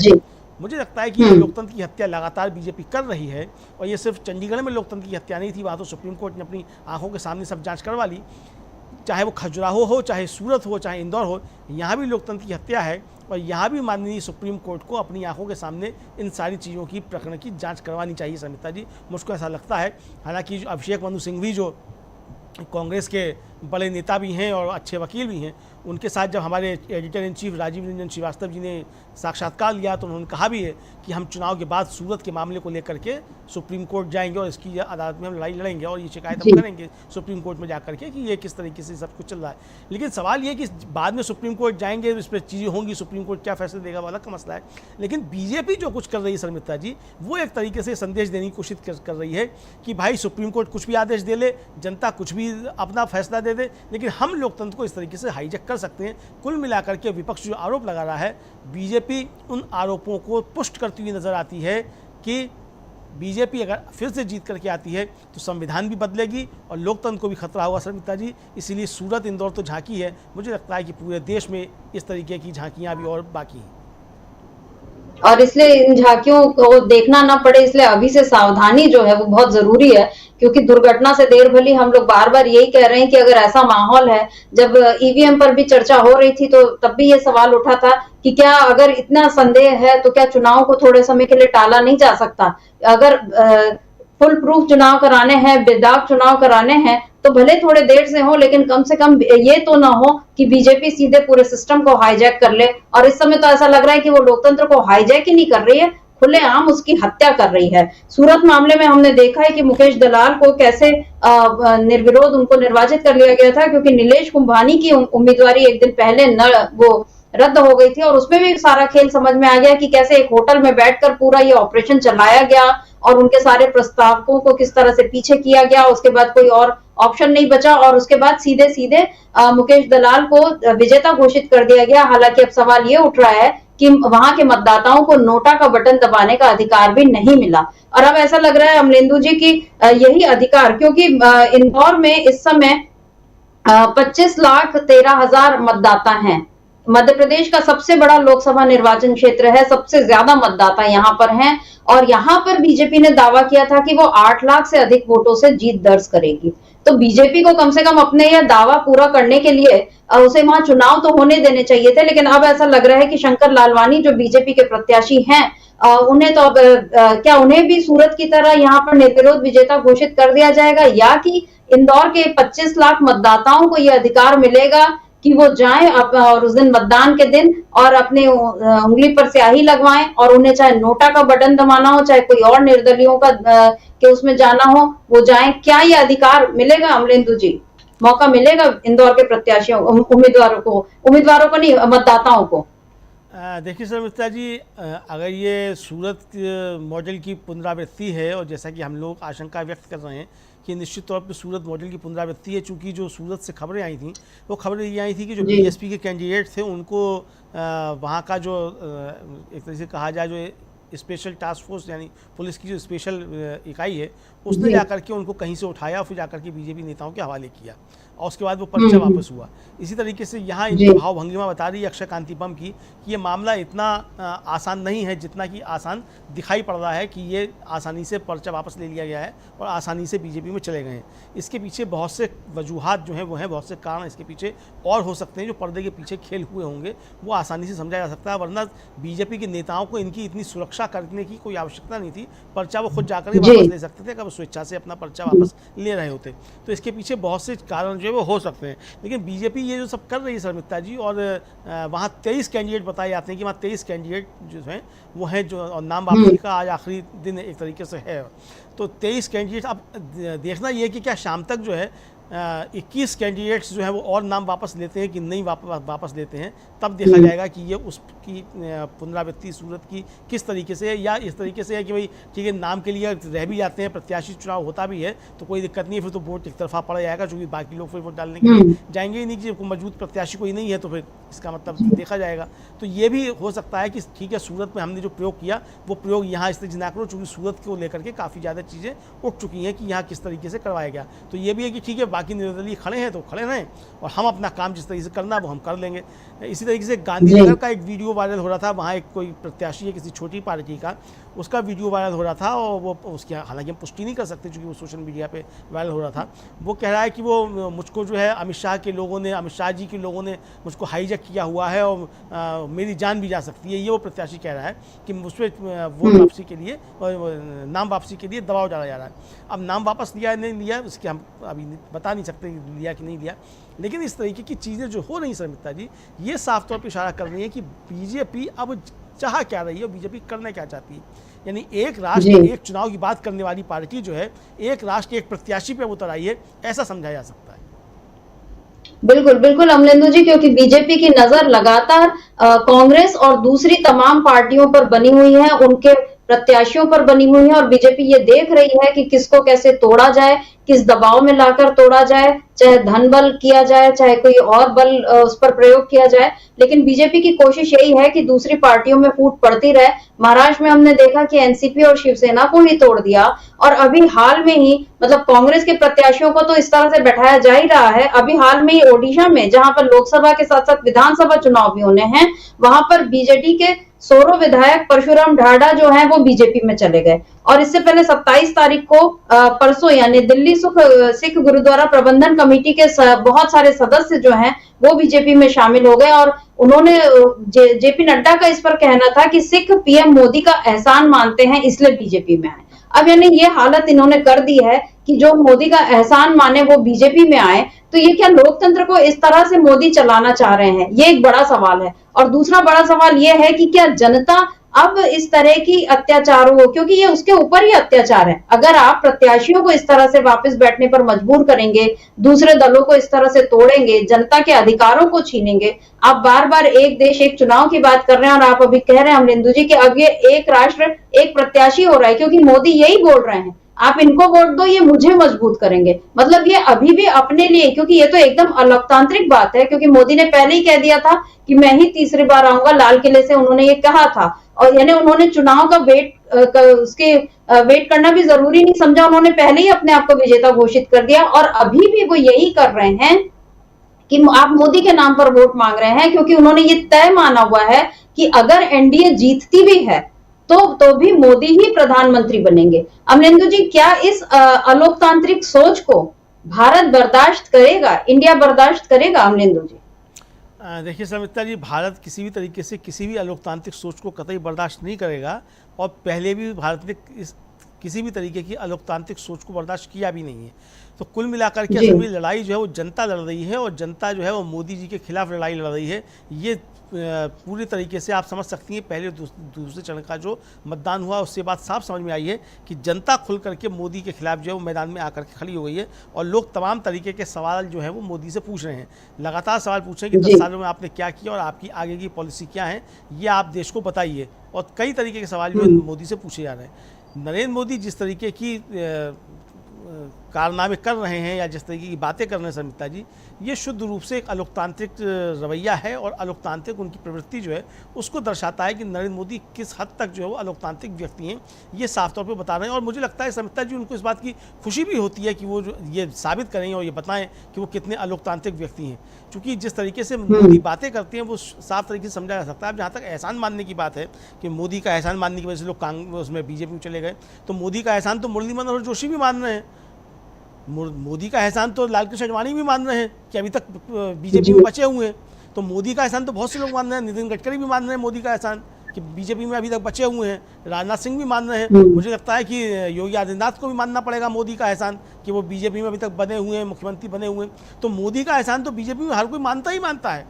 Speaker 2: मुझे लगता है कि ये लोकतंत्र की हत्या लगातार बीजेपी कर रही है। और ये सिर्फ चंडीगढ़ में लोकतंत्र की हत्या नहीं थी, वहाँ तो सुप्रीम कोर्ट ने अपनी आंखों के सामने सब जांच करवा ली। चाहे वो खजुराहो हो, चाहे सूरत हो, चाहे इंदौर हो, यहाँ भी लोकतंत्र की हत्या है। और यहाँ भी माननीय सुप्रीम कोर्ट को अपनी आंखों के सामने इन सारी चीज़ों की, प्रकरण की जांच करवानी चाहिए शर्मिष्ठा जी, मुझको ऐसा लगता है। हालांकि अभिषेक मनु सिंघवी जो कांग्रेस के बड़े नेता भी हैं और अच्छे वकील भी हैं, उनके साथ जब हमारे editor in chief Rajiv Ranjan Shrivastava ji ने साक्षात्कार लिया तो उन्होंने कहा भी है कि हम चुनाव के बाद सूरत के मामले को लेकर के सुप्रीम कोर्ट जाएंगे और इसकी अदालत में हम लड़ाई लड़ेंगे और ये शिकायत हम करेंगे सुप्रीम कोर्ट में जाकर के कि ये किस तरीके से सब कुछ चल रहा है। लेकिन सवाल ये कि बाद में सुप्रीम कोर्ट जाएंगे, इस पर चीज़ें होंगी, सुप्रीम कोर्ट क्या फैसला देगा वाला का मसला है। लेकिन बीजेपी जो कुछ कर रही है शर्मिष्ठा जी, वो एक तरीके से संदेश देने की कोशिश कर रही है कि भाई सुप्रीम कोर्ट कुछ भी आदेश दे ले, जनता कुछ भी अपना फैसला दे दे, लेकिन हम लोकतंत्र को इस तरीके से हाईजैक कर सकते हैं। कुल मिलाकर के विपक्ष जो आरोप लगा रहा है, बीजेपी उन आरोपों को पुष्ट करती हुई नजर आती है कि बीजेपी अगर फिर से जीत करके आती है तो संविधान भी बदलेगी और लोकतंत्र को भी खतरा होगा शर्मिष्ठा जी। इसीलिए सूरत, इंदौर तो झांकी है, मुझे लगता है कि पूरे देश में इस तरीके की झांकियां भी और बाकी हैं
Speaker 1: और इसलिए इन झांकियों को देखना ना पड़े, इसलिए अभी से सावधानी जो है वो बहुत जरूरी है। क्योंकि दुर्घटना से देर भली, हम लोग बार बार यही कह रहे हैं कि अगर ऐसा माहौल है, जब ईवीएम पर भी चर्चा हो रही थी तो तब भी ये सवाल उठा था कि क्या अगर इतना संदेह है तो क्या चुनाव को थोड़े समय के लिए टाला नहीं जा सकता। अगर फुल प्रूफ चुनाव कराने हैं, बेदाग चुनाव कराने हैं, तो भले थोड़े देर से हो, लेकिन कम से कम ये तो ना हो कि बीजेपी सीधे पूरे सिस्टम को हाईजैक कर ले। और इस समय तो ऐसा लग रहा है कि वो लोकतंत्र को हाईजैक ही नहीं कर रही है, खुलेआम उसकी हत्या कर रही है। सूरत मामले में हमने देखा है कि मुकेश दलाल को कैसे निर्विरोध उनको निर्वाचित कर लिया गया था, क्योंकि नीलेश कुंभानी की उम्मीदवारी एक दिन पहले वो रद्द हो गई थी। और उसमें भी सारा खेल समझ में आ गया कि कैसे एक होटल में बैठकर पूरा ये ऑपरेशन चलाया गया और उनके सारे प्रस्तावकों को किस तरह से पीछे किया गया। उसके बाद कोई और ऑप्शन नहीं बचा और उसके बाद सीधे सीधे मुकेश दलाल को विजेता घोषित कर दिया गया। हालांकि अब सवाल ये उठ रहा है कि वहां के मतदाताओं को नोटा का बटन दबाने का अधिकार भी नहीं मिला। और अब ऐसा लग रहा है अमलेंदु जी की यही अधिकार, क्योंकि इंदौर में इस समय 25,13,000 मतदाता हैं। मध्य प्रदेश का सबसे बड़ा लोकसभा निर्वाचन क्षेत्र है, सबसे ज्यादा मतदाता यहाँ पर हैं। और यहाँ पर बीजेपी ने दावा किया था कि वो 8 लाख से अधिक वोटों से जीत दर्ज करेगी। तो बीजेपी को कम से कम अपने यह दावा पूरा करने के लिए उसे वहां चुनाव तो होने देने चाहिए थे। लेकिन अब ऐसा लग रहा है कि शंकर लालवानी जो बीजेपी के प्रत्याशी हैं, उन्हें तो अब क्या उन्हें भी सूरत की तरह यहाँ पर निर्विरोध विजेता घोषित कर दिया जाएगा, या कि इंदौर के 25 लाख मतदाताओं को यह अधिकार मिलेगा कि वो जाएं और उस दिन मतदान के दिन और अपने उंगली पर स्याही लगवाएं और उन्हें चाहे नोटा का बटन दबाना हो, चाहे कोई और निर्दलियों का के उसमें जाना हो, वो जाएं। क्या ये अधिकार मिलेगा अमलेंदु जी? मौका मिलेगा इंदौर के प्रत्याशियों, उम्मीदवारों को नहीं, मतदाताओं को?
Speaker 2: देखिए शर्मिष्ठा जी, अगर ये सूरत मॉडल की पुनरावृत्ति है और जैसा कि हम लोग आशंका व्यक्त कर रहे हैं कि निश्चित तौर पर सूरत मॉडल की पुनरावृत्ति है, चूंकि जो सूरत से खबरें आई थी वो खबरें ये आई थी कि जो बीएसपी के कैंडिडेट थे उनको वहाँ का जो एक तरह से कहा जाए जो स्पेशल टास्क फोर्स यानी पुलिस की जो स्पेशल इकाई है, उसने जाकर के उनको कहीं से उठाया, फिर जाकर के बीजेपी नेताओं के हवाले किया और उसके बाद वो पर्चा वापस हुआ। इसी तरीके से यहाँ इनकी भाव भंगिमा बता रही है अक्षय कांतिपम की कि ये मामला इतना आसान नहीं है जितना कि आसान दिखाई पड़ रहा है, कि ये आसानी से पर्चा वापस ले लिया गया है और आसानी से बीजेपी में चले गए हैं। इसके पीछे बहुत से वजूहात जो हैं वो हैं, बहुत से कारण इसके पीछे और हो सकते हैं जो पर्दे के पीछे खेल हुए होंगे, वो आसानी से समझा जा सकता है। वरना बीजेपी के नेताओं को इनकी इतनी सुरक्षा करने की कोई आवश्यकता नहीं थी, पर्चा वो खुद जाकर के वापस ले सकते थे अगर वो स्वेच्छा से अपना पर्चा वापस ले रहे होते। तो इसके पीछे बहुत से कारण जो है वो हो सकते हैं। लेकिन बीजेपी ये जो सब कर रही है शर्मिष्ठा जी, और वहाँ 23 कैंडिडेट बताए जाते हैं कि वहाँ 23 कैंडिडेट जो हैं वो हैं, जो और नाम वापसी का आज आखिरी दिन एक तरीके से है। तो 23 कैंडिडेट, अब देखना ये कि क्या शाम तक जो है 21 कैंडिडेट्स जो है वो और नाम वापस लेते हैं कि नहीं वापस लेते हैं, तब देखा जाएगा कि ये उसकी पुनरावृत्ति सूरत की किस तरीके से है, या इस तरीके से है कि भाई ठीक है नाम के लिए रह भी जाते हैं, प्रत्याशी चुनाव होता भी है तो कोई दिक्कत नहीं है, फिर तो वोट एक तरफा पड़ जाएगा, क्योंकि बाकी लोग फिर वोट डालने के लिए जाएंगे ही नहीं, कि मजबूत प्रत्याशी कोई नहीं है तो फिर इसका मतलब देखा जाएगा। तो ये भी हो सकता है कि ठीक है सूरत में हमने जो प्रयोग किया वो प्रयोग यहाँ इस तरह ना करो, चूँकि सूरत को लेकर के काफ़ी ज़्यादा चीज़ें उठ चुकी हैं कि यहाँ किस तरीके से करवाया गया। तो ये भी है कि ठीक है बाकी निर्दलीय खड़े हैं तो खड़े रहें, और हम अपना काम जिस तरीके से करना है वो हम कर लेंगे। इसी तरीके से गांधीनगर का एक वीडियो वायरल हो रहा था, वहाँ एक कोई प्रत्याशी है किसी छोटी पार्टी का, उसका वीडियो वायरल हो रहा था, और वो उसकी हालांकि हम पुष्टि नहीं कर सकते क्योंकि वो सोशल मीडिया पे वायरल हो रहा था। वो कह रहा है कि वो मुझको जो है अमित शाह जी के लोगों ने मुझको हाईजैक किया हुआ है और मेरी जान भी जा सकती है। ये वो प्रत्याशी कह रहा है कि मुझ पर वोट वापसी के लिए नाम वापसी के लिए दबाव डाला जा रहा है। अब नाम वापस लिया नहीं लिया उसके हम अभी बता नहीं सकते लिया कि नहीं लिया, लेकिन इस तरीके की चीज़ें जो हो रही शर्मिष्ठा जी, ये साफ तौर पर इशारा कर रही है कि बीजेपी अब चाह क्या रही है और बीजेपी करना क्या चाहती है। यानी एक राष्ट्र एक चुनाव की बात करने वाली पार्टी जो है एक राष्ट्र एक प्रत्याशी पे उतर आई है, ऐसा समझा जा सकता है।
Speaker 1: बिल्कुल बिल्कुल अमलेंदु जी, क्योंकि बीजेपी की नजर लगातार कांग्रेस और दूसरी तमाम पार्टियों पर बनी हुई है, उनके प्रत्याशियों पर बनी हुई है, और बीजेपी ये देख रही है कि किसको कैसे तोड़ा जाए, किस दबाव में लाकर तोड़ा जाए, चाहे धन बल किया जाए चाहे कोई और बल उस पर प्रयोग किया जाए। लेकिन बीजेपी की कोशिश यही है कि दूसरी पार्टियों में फूट पड़ती रहे। महाराष्ट्र में हमने देखा कि एनसीपी और शिवसेना को ही तोड़ दिया, और अभी हाल में ही मतलब कांग्रेस के प्रत्याशियों को तो इस तरह से बैठाया जा ही रहा है। अभी हाल में ही ओडिशा में, जहां पर लोकसभा के साथ साथ विधानसभा चुनाव भी होने हैं, वहां पर बीजेडी के सोरो विधायक परशुराम ढाडा जो है वो बीजेपी में चले गए, और इससे पहले 27 तारीख को परसों यानी दिल्ली सिख गुरुद्वारा प्रबंधन कमेटी के बहुत सारे सदस्य जो हैं वो बीजेपी में शामिल हो गए, और उन्होंने जेपी नड्डा का इस पर कहना था कि सिख पीएम मोदी का एहसान मानते हैं इसलिए बीजेपी में आए। अब यानी ये हालत इन्होंने कर दी है कि जो मोदी का एहसान माने वो बीजेपी में आए। तो ये क्या लोकतंत्र को इस तरह से मोदी चलाना चाह रहे हैं, ये एक बड़ा सवाल है। और दूसरा बड़ा सवाल ये है कि क्या जनता अब इस तरह की अत्याचारों को, क्योंकि ये उसके ऊपर ही अत्याचार है, अगर आप प्रत्याशियों को इस तरह से वापस बैठने पर मजबूर करेंगे, दूसरे दलों को इस तरह से तोड़ेंगे, जनता के अधिकारों को छीनेंगे। आप बार बार एक देश एक चुनाव की बात कर रहे हैं, और आप अभी कह रहे हैं अमलेंदु जी कि अब ये एक राष्ट्र एक प्रत्याशी हो रहा है, क्योंकि मोदी यही बोल रहे हैं आप इनको वोट दो ये मुझे मजबूत करेंगे। मतलब ये अभी भी अपने लिए, क्योंकि ये तो एकदम अलोकतांत्रिक बात है, क्योंकि मोदी ने पहले ही कह दिया था कि मैं ही तीसरी बार आऊंगा, लाल किले से उन्होंने ये कहा था, और यानी उन्होंने चुनाव का वेट करना भी जरूरी नहीं समझा, उन्होंने पहले ही अपने आप को विजेता घोषित कर दिया। और अभी भी वो यही कर रहे हैं कि आप मोदी के नाम पर वोट मांग रहे हैं, क्योंकि उन्होंने ये तय माना हुआ है कि अगर एनडीए जीतती भी है तो भी मोदी ही प्रधानमंत्री बनेंगे। अमलेंदु जी, क्या इस अलोकतांत्रिक सोच को भारत बर्दाश्त करेगा, इंडिया बर्दाश्त करेगा अमलेंदु जी?
Speaker 2: देखिए शर्मिष्ठा जी, भारत किसी भी तरीके से किसी भी अलोकतांत्रिक सोच को कतई बर्दाश्त नहीं करेगा, और पहले भी भारत ने किसी भी तरीके की अलोकतांत्रिक सोच को बर्दाश्त किया भी नहीं है। तो कुल मिलाकर के असल में लड़ाई जो है वो जनता लड़ रही है, और जनता जो है वो मोदी जी के खिलाफ लड़ाई लड़ रही है। ये पूरी तरीके से आप समझ सकती हैं, पहले दूसरे चरण का जो मतदान हुआ उससे बात साफ समझ में आई है कि जनता खुल करके मोदी के खिलाफ जो है वो मैदान में आकर के खड़ी हो गई है, और लोग तमाम तरीके के सवाल जो है वो मोदी से पूछ रहे हैं। लगातार सवाल पूछ रहे हैं कि 10 सालों में आपने क्या किया और आपकी आगे की पॉलिसी क्या है, ये आप देश को बताइए। और कई तरीके के सवाल जो है मोदी से पूछे जा रहे हैं। नरेंद्र मोदी जिस तरीके की कारनामे कर रहे हैं या जिस तरीके की बातें कर रहे हैं शर्मिष्ठा जी, ये शुद्ध रूप से एक अलोकतांत्रिक रवैया है, और अलोकतांत्रिक उनकी प्रवृत्ति जो है उसको दर्शाता है कि नरेंद्र मोदी किस हद तक जो है वो अलोकतांत्रिक व्यक्ति हैं, ये साफ तौर पे बता रहे हैं। और मुझे लगता है शर्मिष्ठा जी उनको इस बात की खुशी भी होती है कि वो जो ये साबित करें और ये बताएं कि वो कितने अलोकतांत्रिक व्यक्ति हैं, क्योंकि जिस तरीके से मोदी बातें करते हैं वो साफ तरीके से समझा जा सकता है। अब जहाँ तक एहसान मानने की बात है कि मोदी का एहसान मानने की वजह से लोग कांग्रेस में बीजेपी में चले गए, तो मोदी का एहसान तो मुरली मनोहर जोशी भी मान रहे हैं, मोदी का एहसान तो लालकृष्ण आडवाणी भी मान रहे हैं कि अभी तक बीजेपी में बचे हुए हैं। तो मोदी का एहसान तो बहुत से लोग मान रहे हैं, नितिन गडकरी भी मान रहे हैं मोदी का एहसान कि बीजेपी में अभी तक बचे हुए हैं, राजनाथ सिंह भी मान रहे हैं। मुझे लगता है कि योगी आदित्यनाथ को भी मानना पड़ेगा मोदी का एहसान कि वो बीजेपी में अभी तक बने हुए हैं, मुख्यमंत्री बने हुए हैं। तो मोदी का एहसान तो बीजेपी में हर कोई मानता ही मानता है,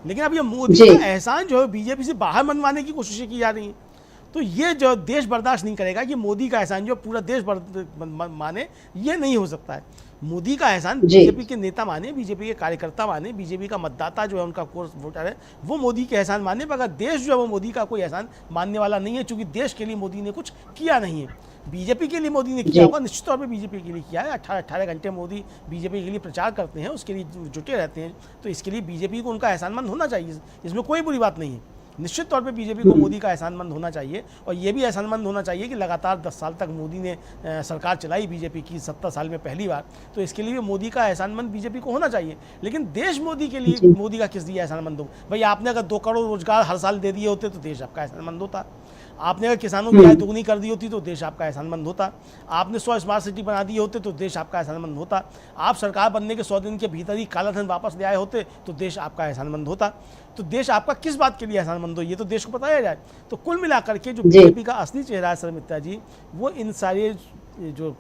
Speaker 2: लेकिन अब ये मोदी का एहसान जो है बीजेपी से बाहर मनवाने की कोशिशें की जा रही हैं। तो ये जो देश बर्दाश्त नहीं करेगा कि मोदी का एहसान जो पूरा देश माने, ये नहीं हो सकता है। मोदी का एहसान
Speaker 1: जी
Speaker 2: बीजेपी के नेता माने, बीजेपी के कार्यकर्ता माने, बीजेपी का मतदाता जो है उनका कोर्स वोटर है वो मोदी के एहसान माने, मगर देश जो है वो मोदी का कोई एहसान मानने वाला नहीं है, क्योंकि देश के लिए मोदी ने कुछ किया नहीं है। बीजेपी के लिए मोदी ने किया
Speaker 1: जी
Speaker 2: होगा, निश्चित तौर पे बीजेपी के लिए किया है। 18 घंटे मोदी बीजेपी के लिए प्रचार करते हैं, उसके लिए जुटे रहते हैं, तो इसके लिए बीजेपी को उनका एहसानमंद होना चाहिए, इसमें कोई बुरी बात नहीं है। निश्चित तौर पे बीजेपी को मोदी का एहसानमंद होना चाहिए, और ये भी एहसानमंद होना चाहिए कि लगातार 10 साल तक मोदी ने सरकार चलाई बीजेपी की, 70 साल में पहली बार, तो इसके लिए भी मोदी का एहसानमंद बीजेपी को होना चाहिए। लेकिन देश मोदी के लिए
Speaker 1: जी
Speaker 2: मोदी का किस लिए एहसानमंद हो? भाई आपने अगर 2 करोड़ रोजगार हर साल दे दिए होते तो देश आपका एहसानमंद होता। आपने अगर किसानों की आय दोगुनी कर दी होती तो देश आपका एहसानमंद होता। आपने 100 स्मार्ट सिटी बना दिए होते तो देश आपका एहसानमंद होता। आप सरकार बनने के 100 दिन के भीतर ही काला धन वापस ले आए होते तो देश आपका एहसानमंद होता। तो देश आपका किस बात के लिए एहसानमंद हो, ये तो देश को बताया जाए। तो कुल मिलाकर के जो बीजेपी का असली चेहरा है शर्मिष्ठा जी, वो इन सारे जो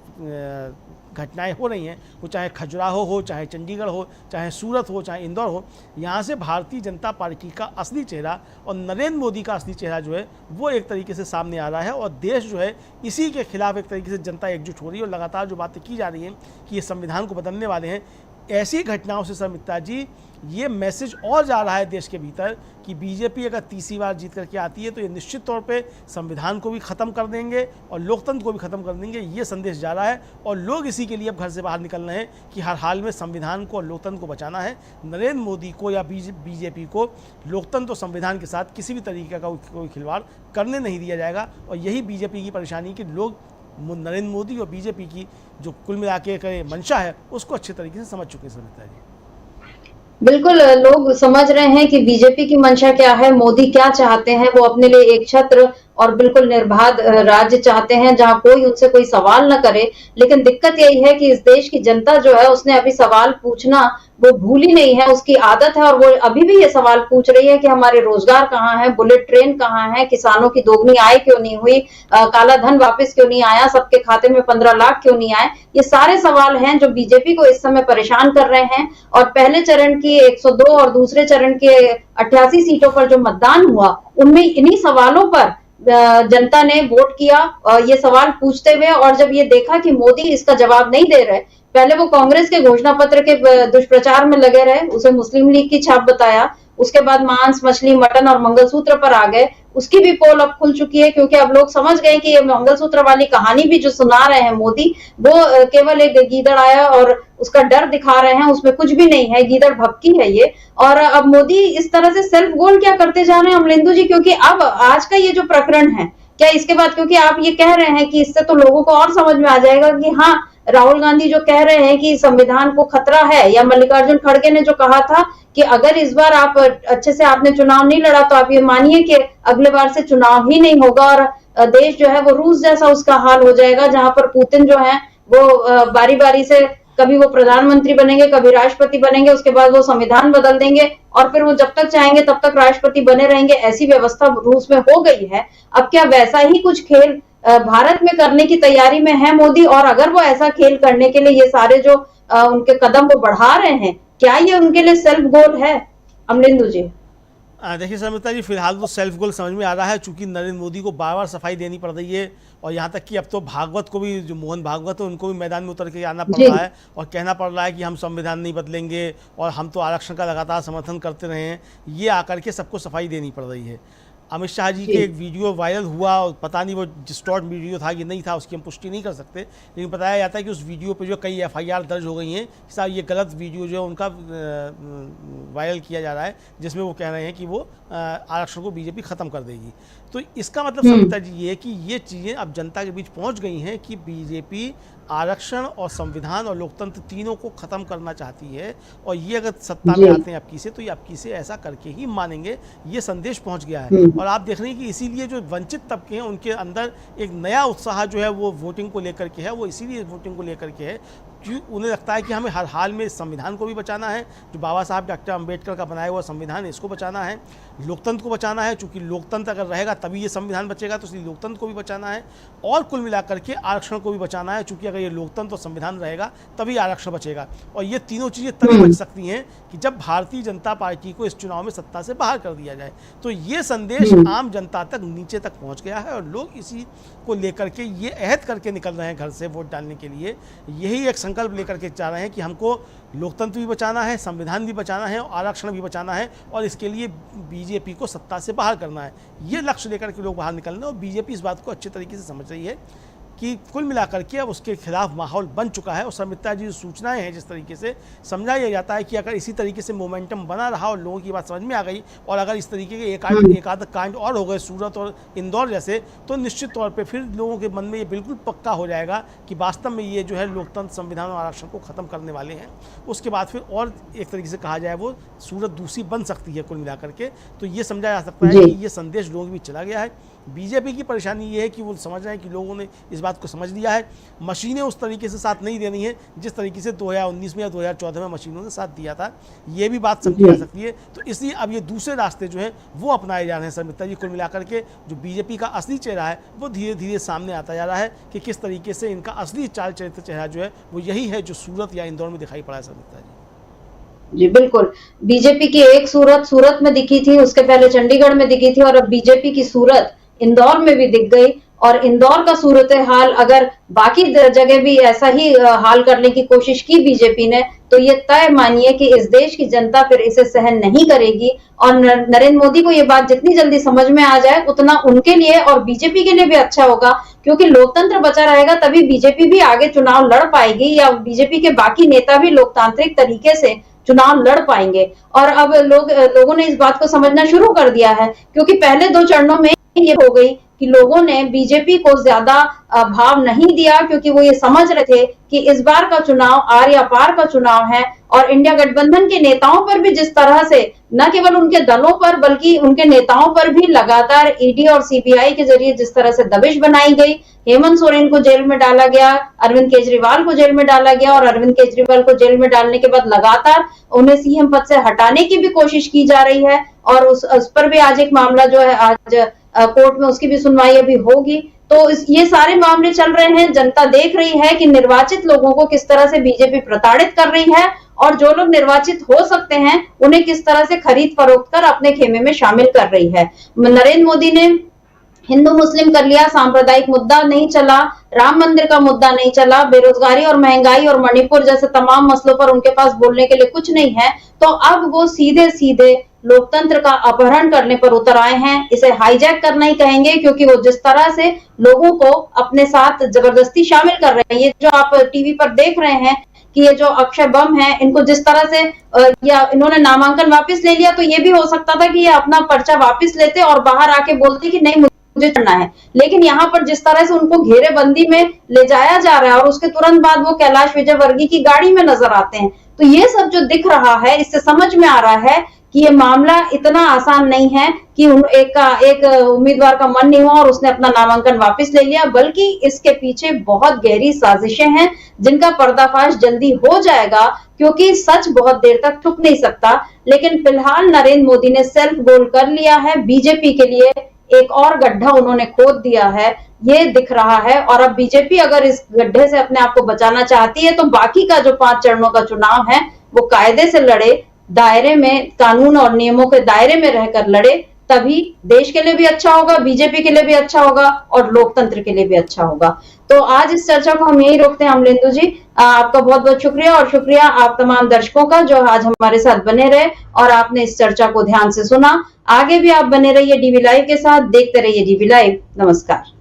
Speaker 2: घटनाएं हो रही हैं, वो चाहे खजुराहो हो, चाहे चंडीगढ़ हो, चाहे सूरत हो, चाहे इंदौर हो, यहाँ से भारतीय जनता पार्टी का असली चेहरा और नरेंद्र मोदी का असली चेहरा जो है वो एक तरीके से सामने आ रहा है। और देश जो है इसी के खिलाफ एक तरीके से जनता एकजुट हो रही है, और लगातार जो बातें की जा रही हैं कि ये संविधान को बदलने वाले हैं, ऐसी घटनाओं से शर्मिष्ठा जी ये मैसेज और जा रहा है देश के भीतर कि बीजेपी अगर तीसरी बार जीत करके आती है तो ये निश्चित तौर पे संविधान को भी ख़त्म कर देंगे और लोकतंत्र को भी ख़त्म कर देंगे, ये संदेश जा रहा है। और लोग इसी के लिए अब घर से बाहर निकल रहे हैं कि हर हाल में संविधान को और लोकतंत्र को बचाना है। नरेंद्र मोदी को या बीजेपी को लोकतंत्र और संविधान के साथ किसी भी तरीके का कोई खिलवाड़ करने नहीं दिया जाएगा। और यही बीजेपी की परेशानी कि लोग नरेंद्र मोदी और बीजेपी की जो कुल मिला के मंशा है उसको अच्छे तरीके से समझ चुके हैं शर्मिष्ठा जी।
Speaker 1: बिल्कुल, लोग समझ रहे हैं कि बीजेपी की मंशा क्या है, मोदी क्या चाहते हैं। वो अपने लिए एक छत्र और बिल्कुल निर्बाध राज्य चाहते हैं जहां कोई उनसे कोई सवाल न करे। लेकिन दिक्कत यही है कि इस देश की जनता जो है उसने अभी सवाल पूछना वो भूली नहीं है, उसकी आदत है, और वो अभी भी ये सवाल पूछ रही है कि हमारे रोजगार कहाँ है, बुलेट ट्रेन कहाँ है, किसानों की दोगुनी आय क्यों नहीं हुई, काला धन वापस क्यों नहीं आया, सबके खाते में 15 लाख क्यों नहीं आए। ये सारे सवाल हैं जो बीजेपी को इस समय परेशान कर रहे हैं। और पहले चरण की 102 और दूसरे चरण के 88 सीटों पर जो मतदान हुआ उनमें इन्हीं सवालों पर जनता ने वोट किया, ये सवाल पूछते हुए। और जब ये देखा कि मोदी इसका जवाब नहीं दे रहे, पहले वो कांग्रेस के घोषणा पत्र के दुष्प्रचार में लगे रहे, उसे मुस्लिम लीग की छाप बताया, उसके बाद मांस, मछली, मटन और मंगलसूत्र पर आ गए। उसकी भी पोल अब खुल चुकी है, क्योंकि अब लोग समझ गए कि ये मंगलसूत्र वाली कहानी भी जो सुना रहे हैं मोदी, वो केवल एक गीदड़ आया और उसका डर दिखा रहे हैं, उसमें कुछ भी नहीं है, गीदड़ भपकी है ये। और अब मोदी इस तरह से सेल्फ गोल क्या करते जा रहे हैं अमलेंदु जी, क्योंकि अब आज का ये जो प्रकरण है, क्या इसके बाद, क्योंकि आप ये कह रहे हैं कि इससे तो लोगों को और समझ में आ जाएगा कि हाँ, राहुल गांधी जो कह रहे हैं कि संविधान को खतरा है, या मल्लिकार्जुन खड़गे ने जो कहा था कि अगर इस बार आप अच्छे से आपने चुनाव नहीं लड़ा तो आप ये मानिए कि अगले बार से चुनाव ही नहीं होगा, और देश जो है वो रूस जैसा उसका हाल हो जाएगा, जहां पर पुतिन जो है वो बारी बारी से कभी वो प्रधानमंत्री बनेंगे, कभी राष्ट्रपति बनेंगे, उसके बाद वो संविधान बदल देंगे और फिर वो जब तक चाहेंगे तब तक राष्ट्रपति बने रहेंगे। ऐसी व्यवस्था रूस में हो गई है। अब क्या वैसा ही कुछ खेल भारत में करने की तैयारी में है मोदी? और अगर वो ऐसा खेल करने के लिए ये सारे जो उनके कदम वो बढ़ा रहे हैं, क्या ये उनके लिए सेल्फ गोल है अमलेंदु जी?
Speaker 2: देखिए शर्मिष्ठा जी, फिलहाल तो सेल्फ गोल समझ में आ रहा है, चूंकि नरेंद्र मोदी को बार बार सफाई देनी पड़ रही है, और यहाँ तक कि अब तो भागवत को भी, जो मोहन भागवत है, उनको भी मैदान में उतर के आना पड़ रहा है और कहना पड़ रहा है कि हम संविधान नहीं बदलेंगे और हम तो आरक्षण का लगातार समर्थन करते रहे हैं। ये आकर के सबको सफाई देनी पड़ रही है। अमित शाह जी के एक वीडियो वायरल हुआ, और पता नहीं वो डिस्टॉर्ट वीडियो था कि नहीं था, उसकी हम पुष्टि नहीं कर सकते, लेकिन बताया जाता है कि उस वीडियो पे जो कई FIR दर्ज हो गई हैं कि साहब ये गलत वीडियो जो है उनका वायरल किया जा रहा है, जिसमें वो कह रहे हैं कि वो आरक्षण को बीजेपी ख़त्म कर देगी। तो इसका मतलब शर्मिष्ठा जी ये है कि ये चीज़ें अब जनता के बीच पहुंच गई हैं कि बीजेपी आरक्षण और संविधान और लोकतंत्र तीनों को ख़त्म करना चाहती है, और ये अगर सत्ता में आते हैं आपकी से, तो ये आपकी से ऐसा करके ही मानेंगे। ये संदेश पहुंच गया है, और आप देख रहे हैं कि इसीलिए जो वंचित तबके हैं उनके अंदर एक नया उत्साह जो है वो वोटिंग को लेकर के है। वो इसीलिए वोटिंग को लेकर के है क्योंकि उन्हें लगता है कि हमें हर हाल में इस संविधान को भी बचाना है, जो बाबा साहब डॉक्टर अम्बेडकर का बनाया हुआ संविधान है, इसको बचाना है, लोकतंत्र को बचाना है, चूँकि लोकतंत्र अगर रहेगा तभी ये संविधान बचेगा, तो इसलिए लोकतंत्र को भी बचाना है, और कुल मिलाकर के आरक्षण को भी बचाना है, चूँकि अगर ये लोकतंत्र और संविधान रहेगा तभी आरक्षण बचेगा। और ये तीनों चीज़ें तभी बच सकती हैं कि जब भारतीय जनता पार्टी को इस चुनाव में सत्ता से बाहर कर दिया जाए। तो ये संदेश आम जनता तक, नीचे तक पहुँच गया है, और लोग इसी को लेकर के ये अहद करके निकल रहे हैं घर से वोट डालने के लिए। यही एक संकल्प लेकर के जा रहे हैं कि हमको लोकतंत्र भी बचाना है, संविधान भी बचाना है और आरक्षण भी बचाना है, और इसके लिए बीजेपी को सत्ता से बाहर करना है। ये लक्ष्य लेकर के लोग बाहर निकल रहे हैं और बीजेपी इस बात को अच्छे तरीके से समझ रही है कि कुल मिलाकर के अब उसके खिलाफ माहौल बन चुका है। और संबिता जी जो सूचनाएं हैं, जिस तरीके से समझाया जाता है कि अगर इसी तरीके से मोमेंटम बना रहा और लोगों की बात समझ में आ गई, और अगर इस तरीके के एक आध कांड और हो गए सूरत और इंदौर जैसे, तो निश्चित तौर पे फिर लोगों के मन में ये बिल्कुल पक्का हो जाएगा कि वास्तव में ये जो है लोकतंत्र, संविधान और आरक्षण को ख़त्म करने वाले हैं। उसके बाद फिर और एक तरीके से कहा जाए वो सूरत दूसरी बन सकती है कुल मिलाकर के। तो ये समझा जा सकता है कि ये संदेश लोगों के बीच चला गया है। बीजेपी की परेशानी ये है कि वो समझ रहे हैं कि लोगों ने इस बात को समझ लिया है, मशीनें उस तरीके से साथ नहीं देनी है जिस तरीके से 2019 में या 2014 में मशीनों ने साथ दिया था। ये भी बात समझी जा सकती है। तो इसलिए अब ये दूसरे रास्ते जो हैं वो अपनाए जा रहे हैं संबिता जी। कुल मिलाकर के जो बीजेपी का असली चेहरा है वो धीरे धीरे सामने आता जा रहा है कि किस तरीके से इनका असली चाल चरित्र चेहरा जो है वो यही है जो सूरत या इंदौर में दिखाई पड़ा है संबिता जी।
Speaker 1: जी बिल्कुल, बीजेपी की एक सूरत में दिखी थी, उसके पहले चंडीगढ़ में दिखी थी, और अब बीजेपी की सूरत इंदौर में भी दिख गई। और इंदौर का सूरत हाल अगर बाकी जगह भी ऐसा ही हाल करने की कोशिश की बीजेपी ने, तो ये तय मानिए कि इस देश की जनता फिर इसे सहन नहीं करेगी। और नरेंद्र मोदी को ये बात जितनी जल्दी समझ में आ जाए उतना उनके लिए और बीजेपी के लिए भी अच्छा होगा, क्योंकि लोकतंत्र बचा रहेगा तभी बीजेपी भी आगे चुनाव लड़ पाएगी, या बीजेपी के बाकी नेता भी लोकतांत्रिक तरीके से चुनाव लड़ पाएंगे। और अब लोगों ने इस बात को समझना शुरू कर दिया है, क्योंकि पहले 2 चरणों में ये हो गई कि लोगों ने बीजेपी को ज्यादा भाव नहीं दिया, क्योंकि वो ये समझ रहे थे कि इस बार का चुनाव आर या पार का चुनाव है। और इंडिया गठबंधन के नेताओं पर भी जिस तरह से, न केवल उनके दलों पर बल्कि उनके नेताओं पर भी लगातार ईडी और सीबीआई के जरिए जिस तरह से दबिश बनाई गई, हेमंत सोरेन को जेल में डाला गया, अरविंद केजरीवाल को जेल में डाला गया, और अरविंद केजरीवाल को जेल में डालने के बाद लगातार उन्हें सीएम पद से हटाने की भी कोशिश की जा रही है। और उस पर भी आज एक मामला जो है आज कोर्ट में उसकी भी सुनवाई अभी होगी। तो ये सारे मामले चल रहे हैं, जनता देख रही है कि निर्वाचित लोगों को किस तरह से बीजेपी प्रताड़ित कर रही है, और जो लोग निर्वाचित हो सकते हैं उन्हें किस तरह से खरीद फरोख्त कर अपने खेमे में शामिल कर रही है। नरेंद्र मोदी ने हिंदू मुस्लिम कर लिया, सांप्रदायिक मुद्दा नहीं चला, राम मंदिर का मुद्दा नहीं चला, बेरोजगारी और महंगाई और मणिपुर जैसे तमाम मसलों पर उनके पास बोलने के लिए कुछ नहीं है। तो अब वो सीधे सीधे लोकतंत्र का अपहरण करने पर उतर आए हैं। इसे हाईजैक करना ही कहेंगे, क्योंकि वो जिस तरह से लोगों को अपने साथ जबरदस्ती शामिल कर रहे हैं। ये जो आप टीवी पर देख रहे हैं कि ये जो अक्षय बम है, इनको जिस तरह से या इन्होंने नामांकन वापस ले लिया, तो ये भी हो सकता था कि ये अपना पर्चा वापस लेते और बाहर आके बोलते कि नहीं मुझे चढ़ना है। लेकिन यहाँ पर जिस तरह से उनको घेरेबंदी में ले जाया जा रहा है और उसके तुरंत बाद वो कैलाश विजयवर्गीय की गाड़ी में नजर आते हैं, तो ये सब जो दिख रहा है इससे समझ में आ रहा है कि ये मामला इतना आसान नहीं है कि एक उम्मीदवार का मन नहीं हुआ और उसने अपना नामांकन वापस ले लिया, बल्कि इसके पीछे बहुत गहरी साजिशें हैं जिनका पर्दाफाश जल्दी हो जाएगा, क्योंकि सच बहुत देर तक छुप नहीं सकता। लेकिन फिलहाल नरेंद्र मोदी ने सेल्फ गोल कर लिया है, बीजेपी के लिए एक और गड्ढा उन्होंने खोद दिया है, ये दिख रहा है। और अब बीजेपी अगर इस गड्ढे से अपने आप को बचाना चाहती है तो बाकी का जो 5 चरणों का चुनाव है वो कायदे से लड़े, दायरे में, कानून और नियमों के दायरे में रहकर लड़े, तभी देश के लिए भी अच्छा होगा, बीजेपी के लिए भी अच्छा होगा और लोकतंत्र के लिए भी अच्छा होगा। तो आज इस चर्चा को हम यही रोकते हैं। अमलेंदु जी, आपका बहुत बहुत शुक्रिया, और शुक्रिया आप तमाम दर्शकों का जो आज हमारे साथ बने रहे और आपने इस चर्चा को ध्यान से सुना। आगे भी आप बने रहिए डीवी लाइव के साथ, देखते रहिए डीवी लाइव। नमस्कार।